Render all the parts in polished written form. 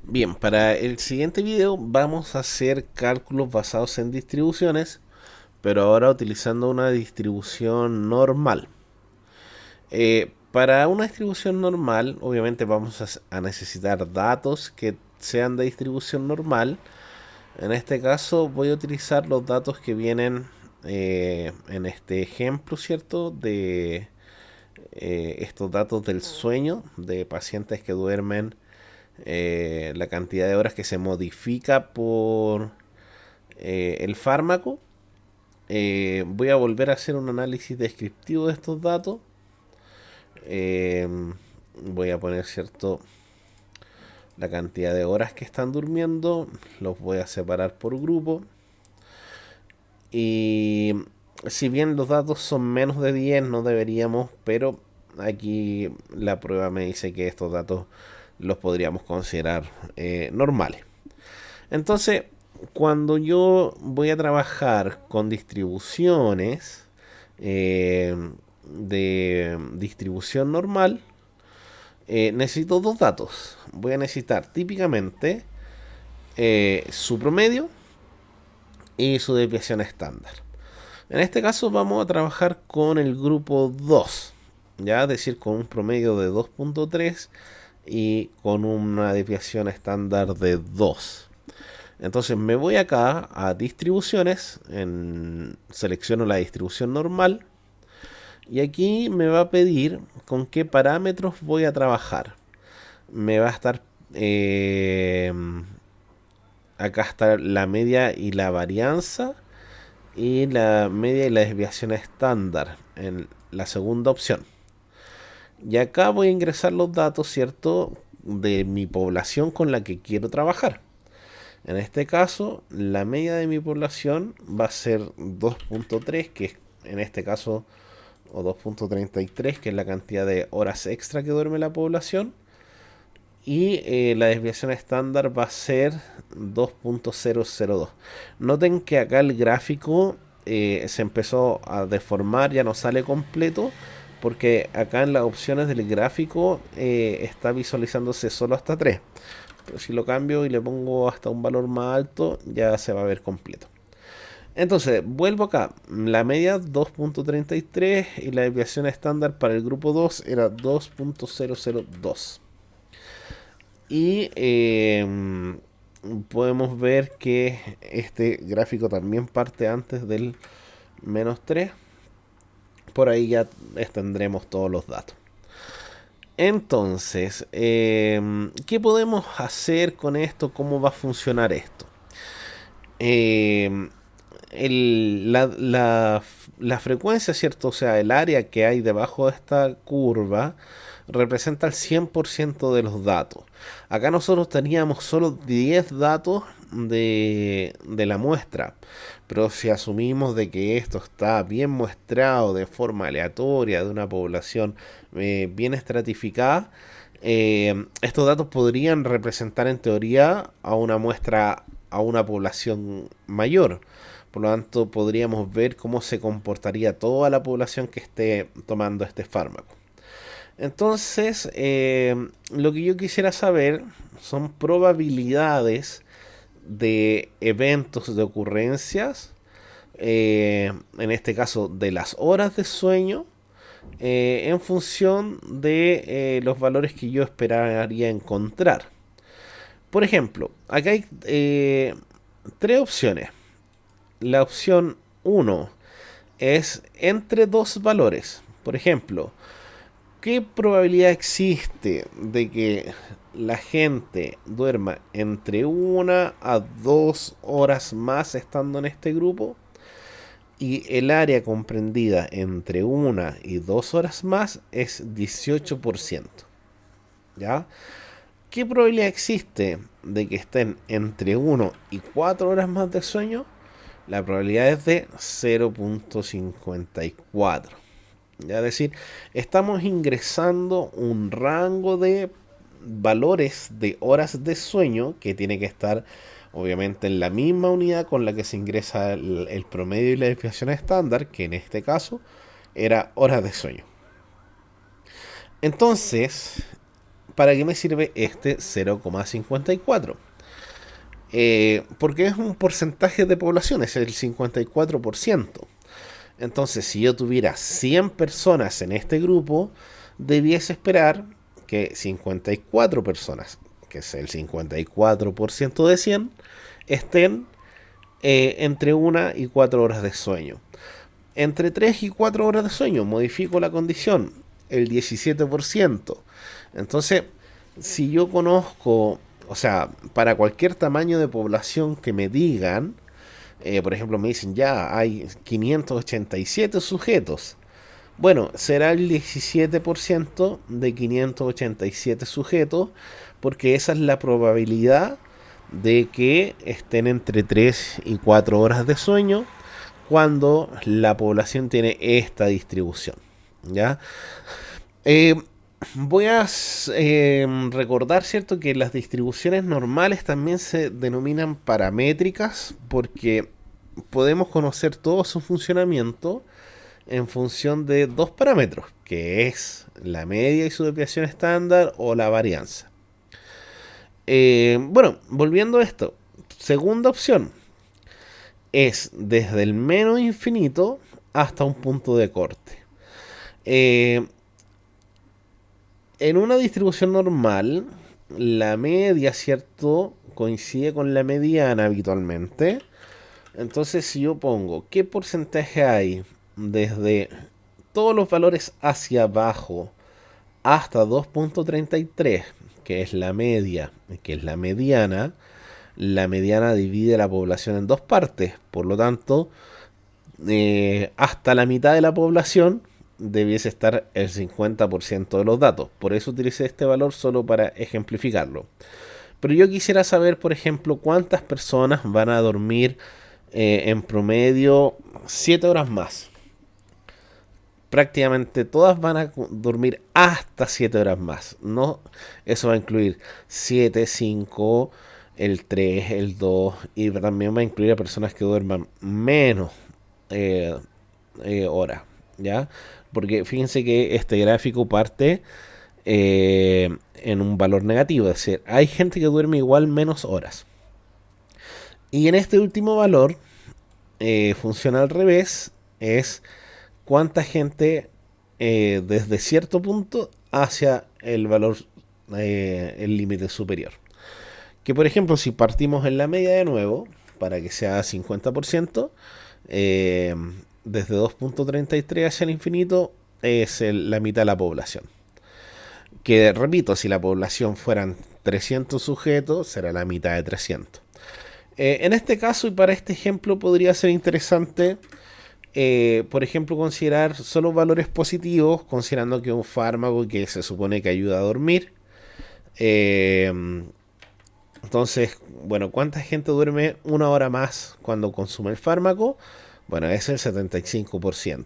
Bien, para el siguiente video vamos a hacer cálculos basados en distribuciones, pero ahora utilizando una distribución normal. Para una distribución normal, obviamente vamos a necesitar datos que sean de distribución normal. En este caso voy a utilizar los datos que vienen en este ejemplo, ¿cierto? De estos datos del sueño de pacientes que duermen, la cantidad de horas que se modifica por el fármaco. Voy a volver a hacer un análisis descriptivo de estos datos. Eh, Voy a poner, cierto, la cantidad de horas que están durmiendo. Los voy a separar por grupo. Y si bien los datos son menos de 10 no deberíamos, pero aquí la prueba me dice que estos datos los podríamos considerar normales. Entonces, cuando yo voy a trabajar con distribuciones de distribución normal, necesito dos datos. Voy a necesitar típicamente su promedio y su desviación estándar. En este caso vamos a trabajar con el grupo 2, ya, es decir, con un promedio de 2.3 y con una desviación estándar de 2. Entonces me voy acá a distribuciones, selecciono la distribución normal y aquí me va a pedir con qué parámetros voy a trabajar. Me va a estar acá está la media y la varianza y la media y la desviación estándar en la segunda opción. Y acá voy a ingresar los datos, ¿cierto?, de mi población con la que quiero trabajar. En este caso, la media de mi población va a ser 2.3, que es en este caso, o 2.33, que es la cantidad de horas extra que duerme la población. Y la desviación estándar va a ser 2.002. Noten que acá el gráfico se empezó a deformar, ya no sale completo, porque acá en las opciones del gráfico está visualizándose solo hasta 3. Pero si lo cambio y le pongo hasta un valor más alto, ya se va a ver completo. Entonces, vuelvo acá. La media 2.33 y la desviación estándar para el grupo 2 era 2.002. Y podemos ver que este gráfico también parte antes del -3. Por ahí ya tendremos todos los datos. Entonces, ¿qué podemos hacer con esto? ¿Cómo va a funcionar esto? Eh, la frecuencia, ¿cierto? O sea, el área que hay debajo de esta curva representa el 100% de los datos. Acá nosotros teníamos solo 10 datos de la muestra, pero si asumimos de que esto está bien muestrado de forma aleatoria de una población bien estratificada, estos datos podrían representar en teoría a una muestra, a una población mayor. Por lo tanto, podríamos ver cómo se comportaría toda la población que esté tomando este fármaco. Entonces, lo que yo quisiera saber son probabilidades de eventos, de ocurrencias, en este caso de las horas de sueño, en función de los valores que yo esperaría encontrar. Por ejemplo, acá hay tres opciones. La opción uno es entre dos valores. Por ejemplo, ¿qué probabilidad existe de que la gente duerma entre 1 a 2 horas más estando en este grupo? Y el área comprendida entre 1 y 2 horas más es 18%. ¿Ya? ¿Qué probabilidad existe de que estén entre 1 y 4 horas más de sueño? La probabilidad es de 0.54. Es decir, estamos ingresando un rango de valores de horas de sueño que tiene que estar obviamente en la misma unidad con la que se ingresa el promedio y la desviación estándar, que en este caso era horas de sueño. Entonces, ¿Para qué me sirve este 0,54? Porque es un porcentaje de población, es el 54%. Entonces, si yo tuviera 100 personas en este grupo, debiese esperar que 54 personas, que es el 54% de 100, estén entre 1 y 4 horas de sueño. Entre 3 y 4 horas de sueño, modifico la condición, el 17%. Entonces, si yo conozco, o sea, para cualquier tamaño de población que me digan, por ejemplo, me dicen ya hay 587 sujetos. Bueno, será el 17% de 587 sujetos, porque esa es la probabilidad de que estén entre 3 y 4 horas de sueño cuando la población tiene esta distribución. ¿Ya? Eh, Voy a recordar, ¿cierto?, que las distribuciones normales también se denominan paramétricas porque podemos conocer todo su funcionamiento en función de dos parámetros, que es la media y su desviación estándar o la varianza. Bueno, volviendo a esto, segunda opción es desde el menos infinito hasta un punto de corte. Eh, en una distribución normal, la media, ¿cierto?, coincide con la mediana habitualmente. Entonces, si yo pongo qué porcentaje hay desde todos los valores hacia abajo hasta 2,33, que es la media, que es la mediana divide la población en dos partes. Por lo tanto, hasta la mitad de la población debiese estar el 50% de los datos. Por eso utilicé este valor solo para ejemplificarlo. Pero yo quisiera saber, por ejemplo, cuántas personas van a dormir en promedio 7 horas más. Prácticamente todas van a dormir hasta 7 horas más. No, eso va a incluir 7, 5, el 3, el 2 y también va a incluir a personas que duerman menos eh, horas, ¿ya? Porque fíjense que este gráfico parte en un valor negativo, es decir, hay gente que duerme igual menos horas. Y en este último valor funciona al revés, es cuánta gente desde cierto punto hacia el valor, el límite superior. Que por ejemplo, si partimos en la media de nuevo, para que sea 50%, eh, desde 2,33 hacia el infinito es la mitad de la población. Que repito, si la población fueran 300 sujetos, será la mitad de 300. En este caso y para este ejemplo podría ser interesante, por ejemplo, considerar solo valores positivos, considerando que un fármaco que se supone que ayuda a dormir. Eh, entonces, bueno, ¿cuánta gente duerme 1 hora más cuando consume el fármaco? Bueno, es el 75%.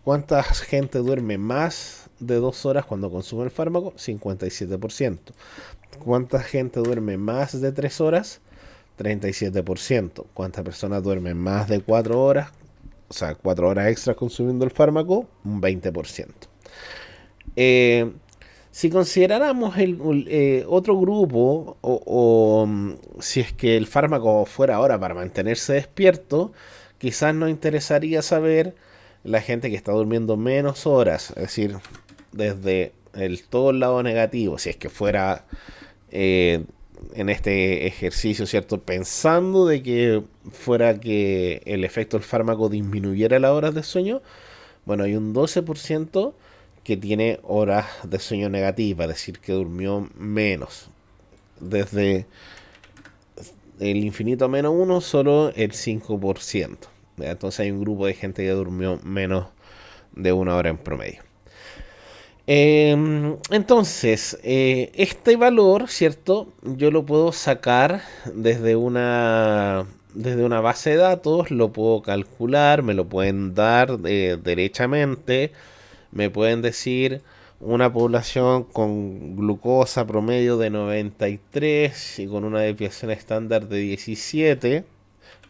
¿Cuánta gente duerme más de 2 horas cuando consume el fármaco? 57%. ¿Cuánta gente duerme más de 3 horas? 37%. ¿Cuántas personas duermen más de 4 horas? O sea, 4 horas extras consumiendo el fármaco, un 20%. Eh, si consideráramos otro grupo, si es que el fármaco fuera ahora para mantenerse despierto, quizás nos interesaría saber la gente que está durmiendo menos horas, es decir, desde todo el lado negativo, si es que fuera en este ejercicio, ¿cierto? Pensando de que fuera que el efecto del fármaco disminuyera las horas de sueño, bueno, hay un 12% que tiene horas de sueño negativas, es decir, que durmió menos. Desde el infinito menos uno, solo el 5%. ¿Ya? Entonces hay un grupo de gente que durmió menos de 1 hora en promedio. Entonces, este valor, ¿cierto? Yo lo puedo sacar desde una base de datos, lo puedo calcular, me lo pueden dar derechamente, me pueden decir una población con glucosa promedio de 93 y con una desviación estándar de 17.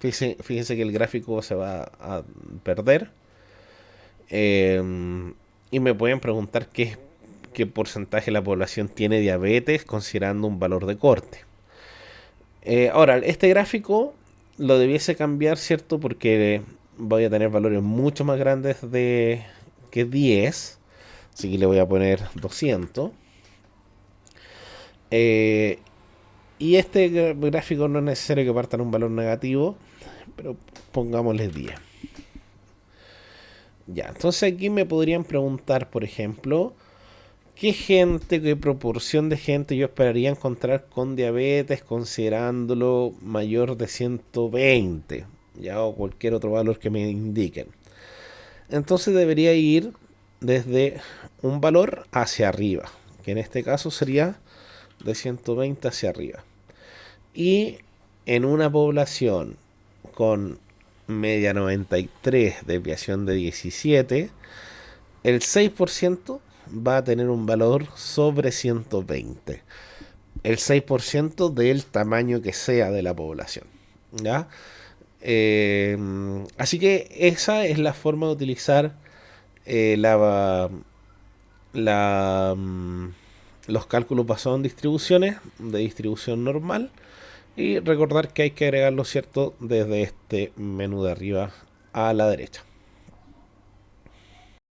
Fíjense que el gráfico se va a perder. Y me pueden preguntar qué porcentaje de la población tiene diabetes considerando un valor de corte. Ahora, este gráfico lo debiese cambiar, ¿cierto? Porque voy a tener valores mucho más grandes que 10. Así que le voy a poner 200. Eh, y este gráfico no es necesario que parta en un valor negativo, pero pongámosle 10. Ya, entonces aquí me podrían preguntar, por ejemplo, qué proporción de gente yo esperaría encontrar con diabetes considerándolo mayor de 120, ya, o cualquier otro valor que me indiquen. Entonces debería ir desde un valor hacia arriba, que en este caso sería de 120 hacia arriba. Y en una población con media 93, desviación de 17, el 6% va a tener un valor sobre 120. El 6% del tamaño que sea de la población. ¿Ya? Así que esa es la forma de utilizar la, los cálculos basados en distribuciones de distribución normal. Y recordar que hay que agregarlo, ¿cierto?, desde este menú de arriba a la derecha.